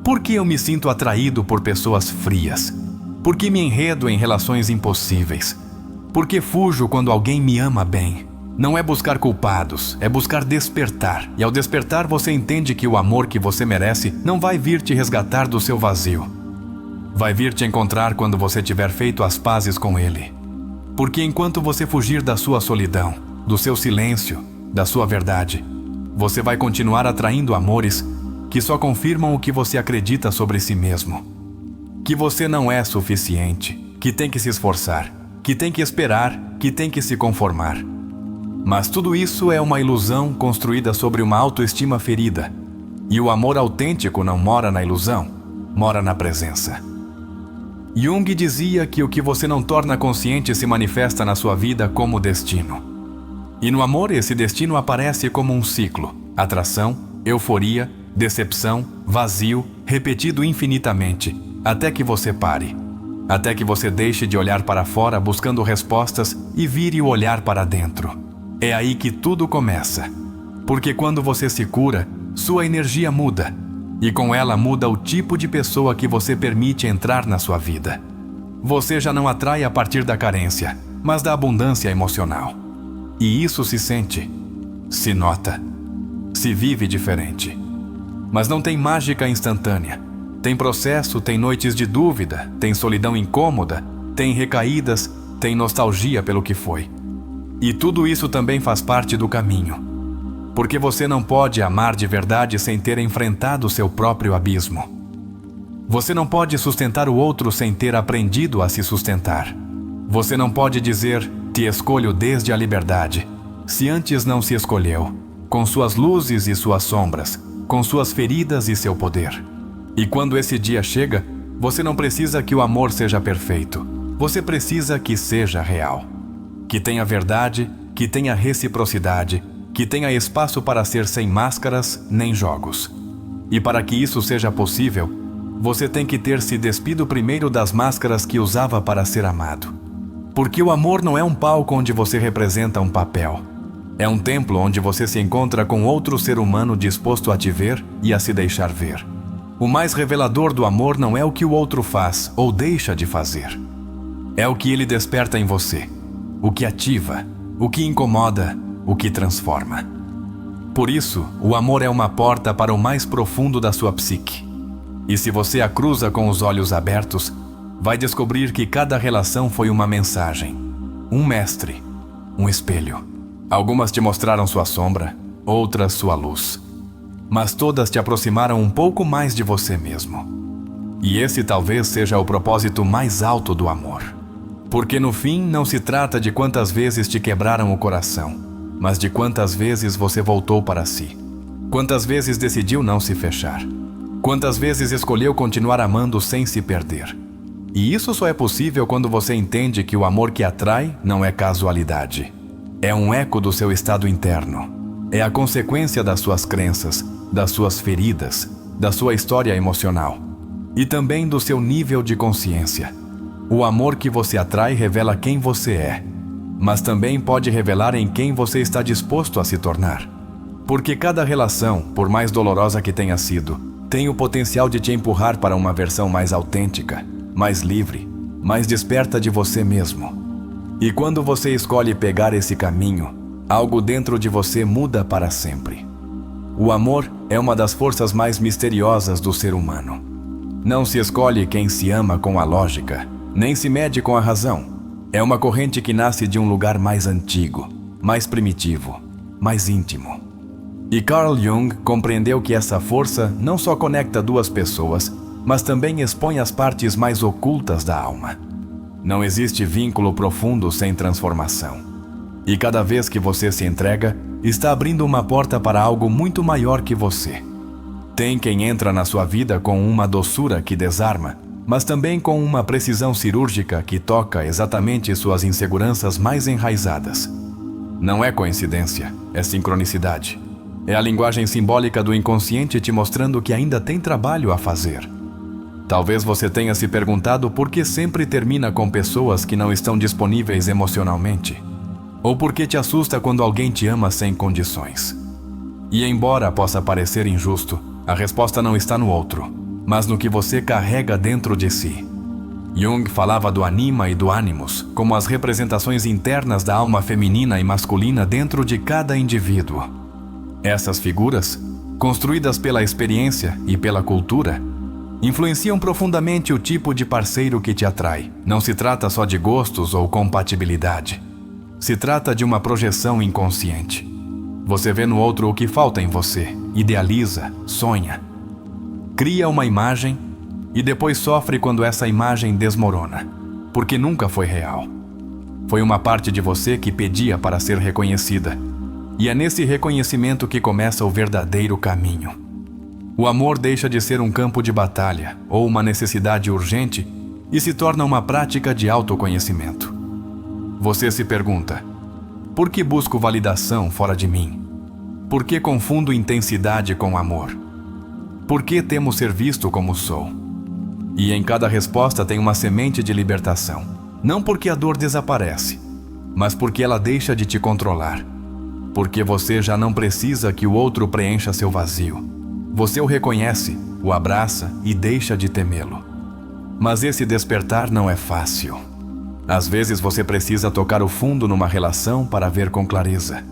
Por que eu me sinto atraído por pessoas frias? Por que me enredo em relações impossíveis? Por que fujo quando alguém me ama bem? Não é buscar culpados, é buscar despertar. E ao despertar você entende que o amor que você merece não vai vir te resgatar do seu vazio. Vai vir te encontrar quando você tiver feito as pazes com ele. Porque enquanto você fugir da sua solidão, do seu silêncio, da sua verdade, você vai continuar atraindo amores que só confirmam o que você acredita sobre si mesmo. Que você não é suficiente, que tem que se esforçar, que tem que esperar, que tem que se conformar. Mas tudo isso é uma ilusão construída sobre uma autoestima ferida. E o amor autêntico não mora na ilusão, mora na presença. Jung dizia que o que você não torna consciente se manifesta na sua vida como destino. E no amor esse destino aparece como um ciclo: atração, euforia, decepção, vazio, repetido infinitamente, até que você pare. Até que você deixe de olhar para fora buscando respostas e vire o olhar para dentro. É aí que tudo começa. Porque quando você se cura, sua energia muda. E com ela muda o tipo de pessoa que você permite entrar na sua vida. Você já não atrai a partir da carência, mas da abundância emocional. E isso se sente, se nota, se vive diferente. Mas não tem mágica instantânea. Tem processo, tem noites de dúvida, tem solidão incômoda, tem recaídas, tem nostalgia pelo que foi. E tudo isso também faz parte do caminho. Porque você não pode amar de verdade sem ter enfrentado seu próprio abismo. Você não pode sustentar o outro sem ter aprendido a se sustentar. Você não pode dizer, te escolho desde a liberdade, se antes não se escolheu, com suas luzes e suas sombras, com suas feridas e seu poder. E quando esse dia chega, você não precisa que o amor seja perfeito. Você precisa que seja real. Que tenha verdade, que tenha reciprocidade, que tenha espaço para ser sem máscaras nem jogos. E para que isso seja possível, você tem que ter se despido primeiro das máscaras que usava para ser amado. Porque o amor não é um palco onde você representa um papel. É um templo onde você se encontra com outro ser humano disposto a te ver e a se deixar ver. O mais revelador do amor não é o que o outro faz ou deixa de fazer. É o que ele desperta em você, o que ativa, o que incomoda, o que transforma. Por isso, o amor é uma porta para o mais profundo da sua psique. E se você a cruza com os olhos abertos, vai descobrir que cada relação foi uma mensagem, um mestre, um espelho. Algumas te mostraram sua sombra, outras sua luz. Mas todas te aproximaram um pouco mais de você mesmo. E esse talvez seja o propósito mais alto do amor. Porque no fim não se trata de quantas vezes te quebraram o coração, mas de quantas vezes você voltou para si. Quantas vezes decidiu não se fechar. Quantas vezes escolheu continuar amando sem se perder. E isso só é possível quando você entende que o amor que atrai não é casualidade. É um eco do seu estado interno. É a consequência das suas crenças, das suas feridas, da sua história emocional. E também do seu nível de consciência. O amor que você atrai revela quem você é, mas também pode revelar em quem você está disposto a se tornar. Porque cada relação, por mais dolorosa que tenha sido, tem o potencial de te empurrar para uma versão mais autêntica, mais livre, mais desperta de você mesmo. E quando você escolhe pegar esse caminho, algo dentro de você muda para sempre. O amor é uma das forças mais misteriosas do ser humano. Não se escolhe quem se ama com a lógica, nem se mede com a razão. É uma corrente que nasce de um lugar mais antigo, mais primitivo, mais íntimo. E Carl Jung compreendeu que essa força não só conecta duas pessoas, mas também expõe as partes mais ocultas da alma. Não existe vínculo profundo sem transformação. E cada vez que você se entrega, está abrindo uma porta para algo muito maior que você. Tem quem entra na sua vida com uma doçura que desarma, mas também com uma precisão cirúrgica que toca exatamente suas inseguranças mais enraizadas. Não é coincidência, é sincronicidade. É a linguagem simbólica do inconsciente te mostrando que ainda tem trabalho a fazer. Talvez você tenha se perguntado por que sempre termina com pessoas que não estão disponíveis emocionalmente. Ou porque te assusta quando alguém te ama sem condições? E embora possa parecer injusto, a resposta não está no outro, mas no que você carrega dentro de si. Jung falava do anima e do animus como as representações internas da alma feminina e masculina dentro de cada indivíduo. Essas figuras, construídas pela experiência e pela cultura, influenciam profundamente o tipo de parceiro que te atrai. Não se trata só de gostos ou compatibilidade. Se trata de uma projeção inconsciente. Você vê no outro o que falta em você, idealiza, sonha, cria uma imagem e depois sofre quando essa imagem desmorona, porque nunca foi real. Foi uma parte de você que pedia para ser reconhecida, e é nesse reconhecimento que começa o verdadeiro caminho. O amor deixa de ser um campo de batalha ou uma necessidade urgente e se torna uma prática de autoconhecimento. Você se pergunta: por que busco validação fora de mim? Por que confundo intensidade com amor? Por que temo ser visto como sou? E em cada resposta tem uma semente de libertação. Não porque a dor desaparece, mas porque ela deixa de te controlar. Porque você já não precisa que o outro preencha seu vazio. Você o reconhece, o abraça e deixa de temê-lo. Mas esse despertar não é fácil. Às vezes você precisa tocar o fundo numa relação para ver com clareza.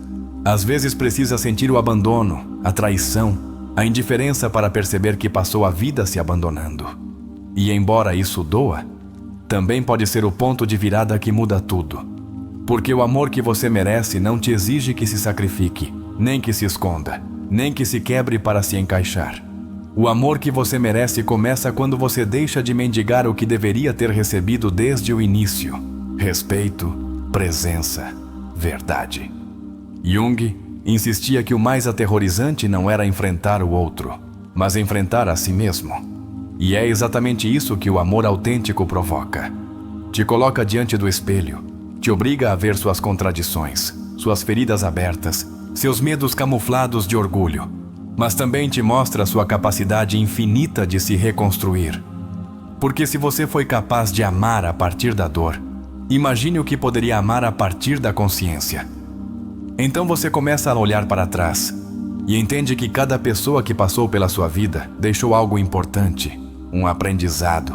Às vezes precisa sentir o abandono, a traição, a indiferença para perceber que passou a vida se abandonando. E embora isso doa, também pode ser o ponto de virada que muda tudo. Porque o amor que você merece não te exige que se sacrifique, nem que se esconda, nem que se quebre para se encaixar. O amor que você merece começa quando você deixa de mendigar o que deveria ter recebido desde o início: respeito, presença, verdade. Jung insistia que o mais aterrorizante não era enfrentar o outro, mas enfrentar a si mesmo. E é exatamente isso que o amor autêntico provoca. Te coloca diante do espelho, te obriga a ver suas contradições, suas feridas abertas, seus medos camuflados de orgulho, mas também te mostra sua capacidade infinita de se reconstruir. Porque se você foi capaz de amar a partir da dor, imagine o que poderia amar a partir da consciência. Então você começa a olhar para trás e entende que cada pessoa que passou pela sua vida deixou algo importante, um aprendizado,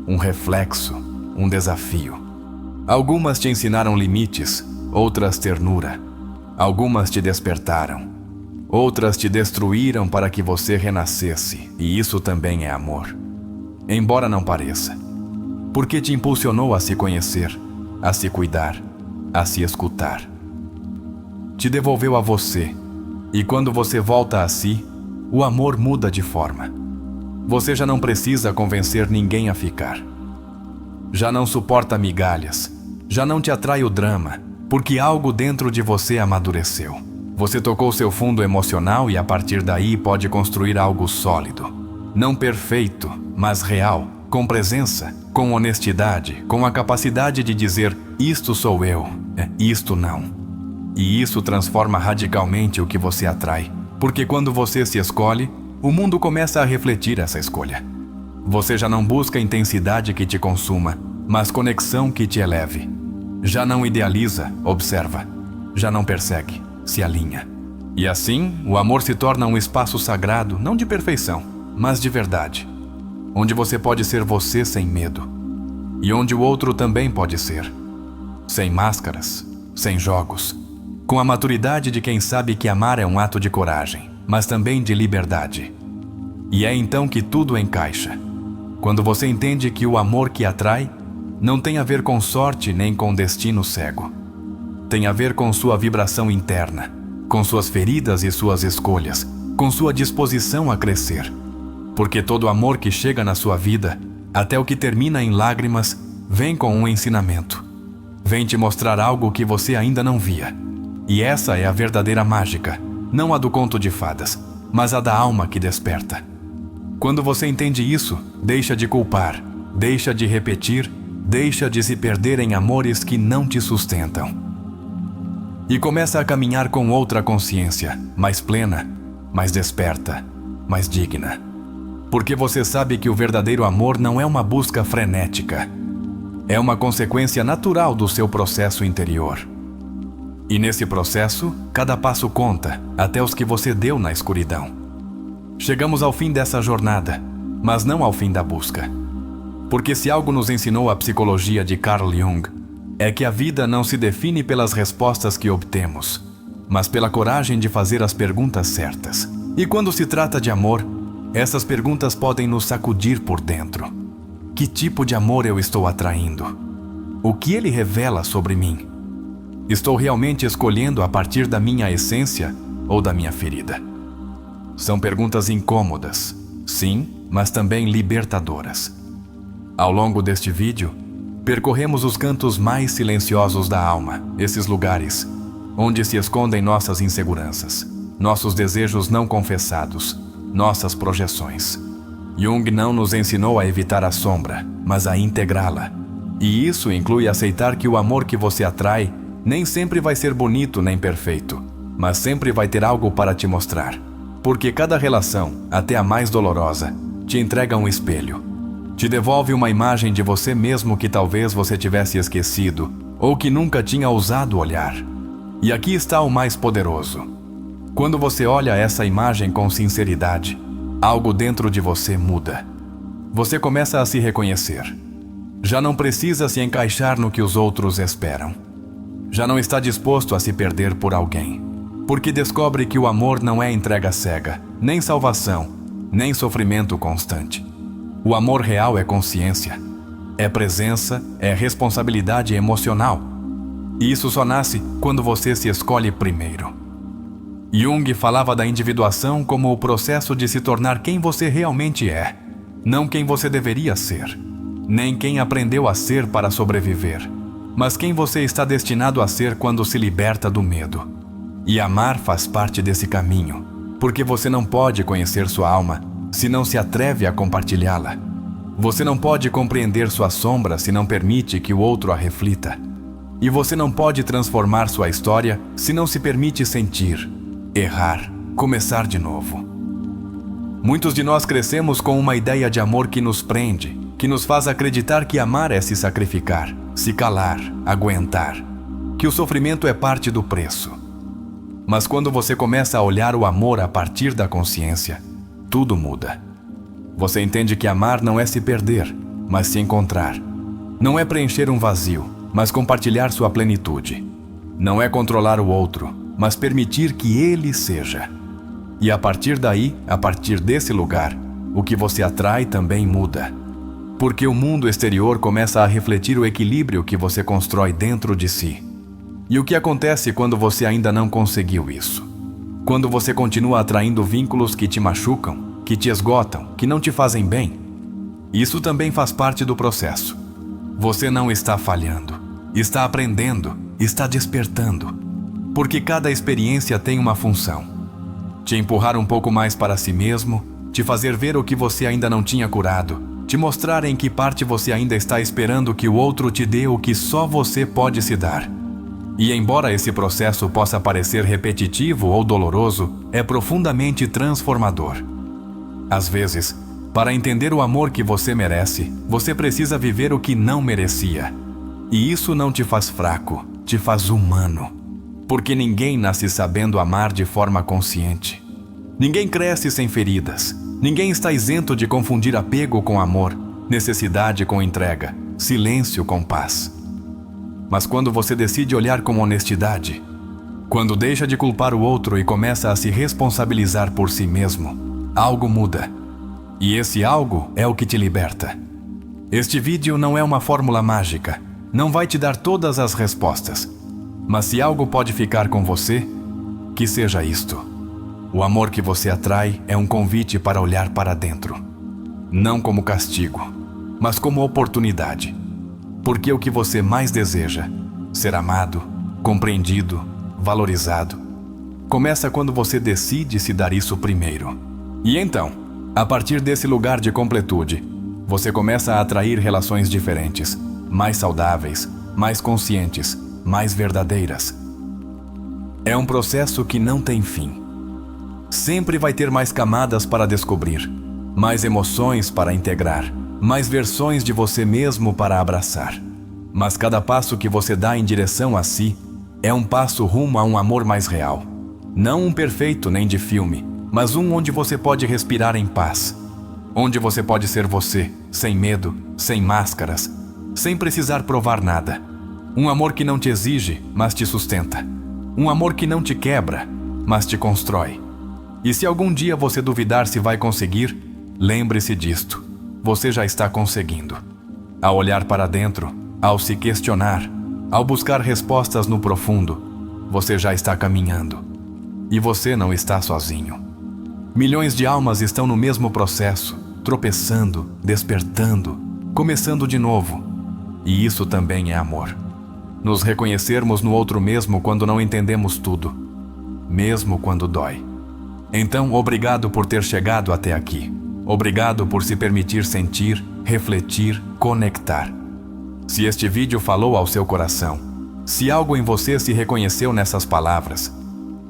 um reflexo, um desafio. Algumas te ensinaram limites, outras ternura. Algumas te despertaram, outras te destruíram para que você renascesse, e isso também é amor. Embora não pareça. Porque te impulsionou a se conhecer, a se cuidar, a se escutar. Te devolveu a você, e quando você volta a si, o amor muda de forma. Você já não precisa convencer ninguém a ficar. Já não suporta migalhas, já não te atrai o drama, porque algo dentro de você amadureceu. Você tocou seu fundo emocional e a partir daí pode construir algo sólido. Não perfeito, mas real, com presença, com honestidade, com a capacidade de dizer: isto sou eu, isto não. E isso transforma radicalmente o que você atrai, porque quando você se escolhe, o mundo começa a refletir essa escolha. Você já não busca intensidade que te consuma, mas conexão que te eleve. Já não idealiza, observa. Já não persegue, se alinha. E assim, o amor se torna um espaço sagrado, não de perfeição, mas de verdade. Onde você pode ser você sem medo. E onde o outro também pode ser. Sem máscaras, sem jogos. Com a maturidade de quem sabe que amar é um ato de coragem, mas também de liberdade. E é então que tudo encaixa. Quando você entende que o amor que atrai não tem a ver com sorte nem com destino cego. Tem a ver com sua vibração interna, com suas feridas e suas escolhas, com sua disposição a crescer. Porque todo amor que chega na sua vida, até o que termina em lágrimas, vem com um ensinamento. Vem te mostrar algo que você ainda não via. E essa é a verdadeira mágica, não a do conto de fadas, mas a da alma que desperta. Quando você entende isso, deixa de culpar, deixa de repetir, deixa de se perder em amores que não te sustentam. E começa a caminhar com outra consciência, mais plena, mais desperta, mais digna. Porque você sabe que o verdadeiro amor não é uma busca frenética. É uma consequência natural do seu processo interior. E nesse processo, cada passo conta, até os que você deu na escuridão. Chegamos ao fim dessa jornada, mas não ao fim da busca. Porque se algo nos ensinou a psicologia de Carl Jung, é que a vida não se define pelas respostas que obtemos, mas pela coragem de fazer as perguntas certas. E quando se trata de amor, essas perguntas podem nos sacudir por dentro. Que tipo de amor eu estou atraindo? O que ele revela sobre mim? Estou realmente escolhendo a partir da minha essência ou da minha ferida? São perguntas incômodas, sim, mas também libertadoras. Ao longo deste vídeo, percorremos os cantos mais silenciosos da alma, esses lugares onde se escondem nossas inseguranças, nossos desejos não confessados, nossas projeções. Jung não nos ensinou a evitar a sombra, mas a integrá-la. E isso inclui aceitar que o amor que você atrai nem sempre vai ser bonito nem perfeito, mas sempre vai ter algo para te mostrar. Porque cada relação, até a mais dolorosa, te entrega um espelho. Te devolve uma imagem de você mesmo que talvez você tivesse esquecido ou que nunca tinha ousado olhar. E aqui está o mais poderoso. Quando você olha essa imagem com sinceridade, algo dentro de você muda. Você começa a se reconhecer. Já não precisa se encaixar no que os outros esperam. Já não está disposto a se perder por alguém. Porque descobre que o amor não é entrega cega, nem salvação, nem sofrimento constante. O amor real é consciência, é presença, é responsabilidade emocional. E isso só nasce quando você se escolhe primeiro. Jung falava da individuação como o processo de se tornar quem você realmente é, não quem você deveria ser, nem quem aprendeu a ser para sobreviver, mas quem você está destinado a ser quando se liberta do medo. E amar faz parte desse caminho, porque você não pode conhecer sua alma se não se atreve a compartilhá-la. Você não pode compreender sua sombra se não permite que o outro a reflita. E você não pode transformar sua história se não se permite sentir, errar, começar de novo. Muitos de nós crescemos com uma ideia de amor que nos prende, que nos faz acreditar que amar é se sacrificar, se calar, aguentar, que o sofrimento é parte do preço. Mas quando você começa a olhar o amor a partir da consciência, tudo muda. Você entende que amar não é se perder, mas se encontrar. Não é preencher um vazio, mas compartilhar sua plenitude. Não é controlar o outro, mas permitir que ele seja. E a partir daí, a partir desse lugar, o que você atrai também muda. Porque o mundo exterior começa a refletir o equilíbrio que você constrói dentro de si. E o que acontece quando você ainda não conseguiu isso? Quando você continua atraindo vínculos que te machucam, que te esgotam, que não te fazem bem? Isso também faz parte do processo. Você não está falhando, está aprendendo, está despertando. Porque cada experiência tem uma função. Te empurrar um pouco mais para si mesmo, te fazer ver o que você ainda não tinha curado, te mostrar em que parte você ainda está esperando que o outro te dê o que só você pode se dar. E embora esse processo possa parecer repetitivo ou doloroso, é profundamente transformador. Às vezes, para entender o amor que você merece, você precisa viver o que não merecia. E isso não te faz fraco, te faz humano. Porque ninguém nasce sabendo amar de forma consciente. Ninguém cresce sem feridas. Ninguém está isento de confundir apego com amor, necessidade com entrega, silêncio com paz. Mas quando você decide olhar com honestidade, quando deixa de culpar o outro e começa a se responsabilizar por si mesmo, algo muda. E esse algo é o que te liberta. Este vídeo não é uma fórmula mágica, não vai te dar todas as respostas. Mas se algo pode ficar com você, que seja isto. O amor que você atrai é um convite para olhar para dentro. Não como castigo, mas como oportunidade. Porque o que você mais deseja, ser amado, compreendido, valorizado, começa quando você decide se dar isso primeiro. E então, a partir desse lugar de completude, você começa a atrair relações diferentes, mais saudáveis, mais conscientes, mais verdadeiras. É um processo que não tem fim. Sempre vai ter mais camadas para descobrir, mais emoções para integrar, mais versões de você mesmo para abraçar. Mas cada passo que você dá em direção a si É um passo rumo a um amor mais real. Não um perfeito nem de filme, mas um onde você pode respirar em paz. Onde você pode ser você, sem medo, sem máscaras, sem precisar provar nada. Um amor que não te exige, mas te sustenta. Um amor que não te quebra, mas te constrói. E se algum dia você duvidar se vai conseguir, lembre-se disto. Você já está conseguindo. Ao olhar para dentro, ao se questionar, ao buscar respostas no profundo, você já está caminhando. E você não está sozinho. Milhões de almas estão no mesmo processo, tropeçando, despertando, começando de novo. E isso também é amor. Nos reconhecermos no outro mesmo quando não entendemos tudo, mesmo quando dói. Então, obrigado por ter chegado até aqui. Obrigado por se permitir sentir, refletir, conectar. Se este vídeo falou ao seu coração, se algo em você se reconheceu nessas palavras,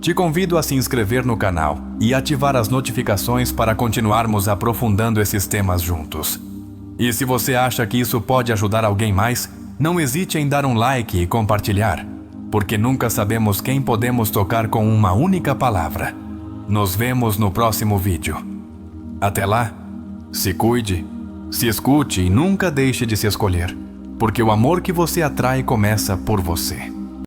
te convido a se inscrever no canal e ativar as notificações para continuarmos aprofundando esses temas juntos. E se você acha que isso pode ajudar alguém mais, não hesite em dar um like e compartilhar, porque nunca sabemos quem podemos tocar com uma única palavra. Nos vemos no próximo vídeo. Até lá, se cuide, se escute e nunca deixe de se escolher, porque o amor que você atrai começa por você.